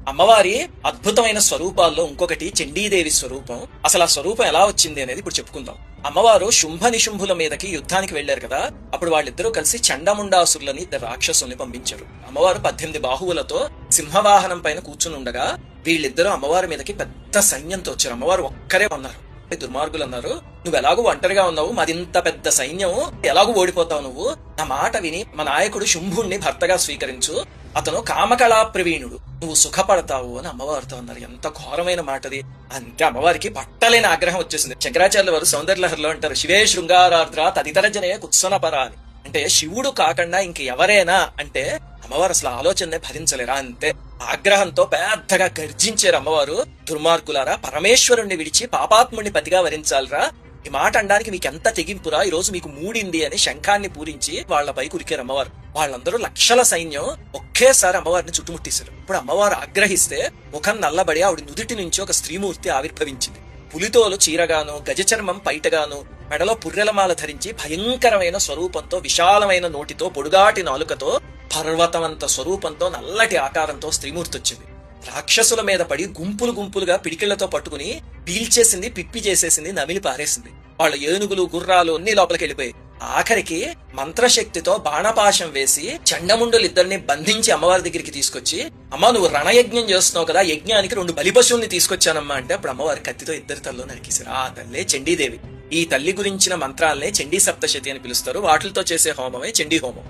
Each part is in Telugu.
అమ్మవారి అద్భుతమైన స్వరూపాల్లో ఇంకొకటి చండీదేవి స్వరూపం. అసలు ఆ స్వరూపం ఎలా వచ్చింది అనేది ఇప్పుడు చెప్పుకుందాం. అమ్మవారు శుంభ నిశుంభుల మీదకి యుద్ధానికి వెళ్లారు కదా, అప్పుడు వాళ్ళిద్దరూ కలిసి చండముండాసురులని ఇద్దరు రాక్షసుల్ని పంపించారు. అమ్మవారు 18 బాహువులతో సింహవాహనం పైన కూర్చుని ఉండగా వీళ్ళిద్దరూ అమ్మవారి మీదకి పెద్ద సైన్యంతో వచ్చారు. అమ్మవారు ఒక్కరే ఉన్నారు. దుర్మార్గులు అన్నారు, నువ్వు ఎలాగూ ఒంటరిగా ఉన్నావు, మరింత పెద్ద సైన్యం, ఎలాగూ ఓడిపోతావు నువ్వు. నా మాట విని మా నాయకుడు శుంభుణ్ణి భర్తగా స్వీకరించు, అతను కామకళా ప్రవీణుడు, నువ్వు సుఖపడతావు అని అమ్మవారితో అన్నారు. ఎంత ఘోరమైన మాటది. అంతే అమ్మవారికి పట్టలేని ఆగ్రహం వచ్చేసింది. శంకరాచార్యుల వారు సౌందర్యలహరిలో అంటారు, శివే శృంగారార్ద్ర తదితర జనయ కుత్సనపర అని. అంటే శివుడు కాకుండా ఇంక ఎవరైనా అంటే అమ్మవారు అసలు ఆలోచననే భరించలేరా. అంతే ఆగ్రహంతో పెద్దగా గర్జించారు అమ్మవారు, దుర్మార్గులారా, పరమేశ్వరుణ్ణి విడిచి పాపాత్ముడిని పతిగా వరించాలరా, ఈ మాట అనడానికి మీకు ఎంత తెగింపురా, ఈ రోజు మీకు మూడింది అని శంఖాన్ని పూరించి వాళ్లపై కురికారు అమ్మవారు. వాళ్ళందరూ లక్షల సైన్యం ఒకేసారి అమ్మవారిని చుట్టుముట్టేశారు. ఇప్పుడు అమ్మవారు ఆగ్రహిస్తే ముఖం నల్లబడి ఆవిడ నుదుటి నుంచి ఒక స్త్రీమూర్తి ఆవిర్భవించింది. పులితోలు చీరగాను, గజచర్మం పైటగాను, మెడలో పుర్రెలమాల ధరించి భయంకరమైన స్వరూపంతో, విశాలమైన నోటితో, పొడుగాటి నాలుకతో, పర్వతమంత స్వరూపంతో, నల్లటి ఆకారంతో స్త్రీమూర్తి వచ్చింది. రాక్షసుల మీద పడి గుంపులు గుంపులుగా పిడికిళ్లతో పట్టుకుని పీల్చేసింది, పిప్పి చేసేసింది, నమిలి పారేసింది. వాళ్ళ ఏనుగులు, గుర్రాలు అన్ని లోపలికి వెళ్ళిపోయి ఆఖరికి మంత్రశక్తితో బాణపాశం వేసి చండముండులిద్దరిని బంధించి అమ్మవారి దగ్గరికి తీసుకొచ్చి, అమ్మ నువ్వు రణయజ్ఞం చేస్తున్నావు కదా, యజ్ఞానికి 2 బలిపశువుల్ని తీసుకొచ్చానమ్మా అంటే అప్పుడు అమ్మవారి కత్తితో ఇద్దరి తల్లో నరికేశారు. ఆ తల్లే చండీదేవి. ఈ తల్లి గురించిన మంత్రాలనే చండీ సప్తశతి అని పిలుస్తారు. వాటితో చేసే హోమమే చండీ హోమం.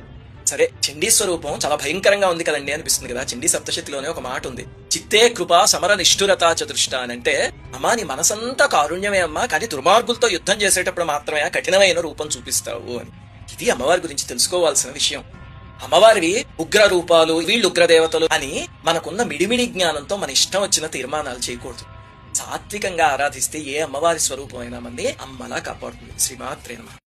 సరే, చండీ స్వరూపం చాలా భయంకరంగా ఉంది కదండి అనిపిస్తుంది కదా. చండీ సప్తశతిలోనే ఒక మాట ఉంది, చిత్తే కృపా సమర నిష్ఠురతా చతుష్ట అని. అంటే అమ్మా నీ మనసంతా కారుణ్యమే అమ్మా, కానీ దుర్మార్గులతో యుద్ధం చేసేటప్పుడు మాత్రమే కఠినమైన రూపం చూపిస్తావు అని. ఇది అమ్మవారి గురించి తెలుసుకోవాల్సిన విషయం. అమ్మవారివి ఉగ్ర రూపాలు, వీళ్ళు ఉగ్రదేవతలు అని మనకున్న మిడిమిడి జ్ఞానంతో మన ఇష్టం వచ్చిన తీర్మానాలు చేయకూడదు. సాత్వికంగా ఆరాధిస్తే ఏ అమ్మవారి స్వరూపం అయినా మంది అమ్మలా కాపాడుతుంది. శ్రీమాత్రే నమః.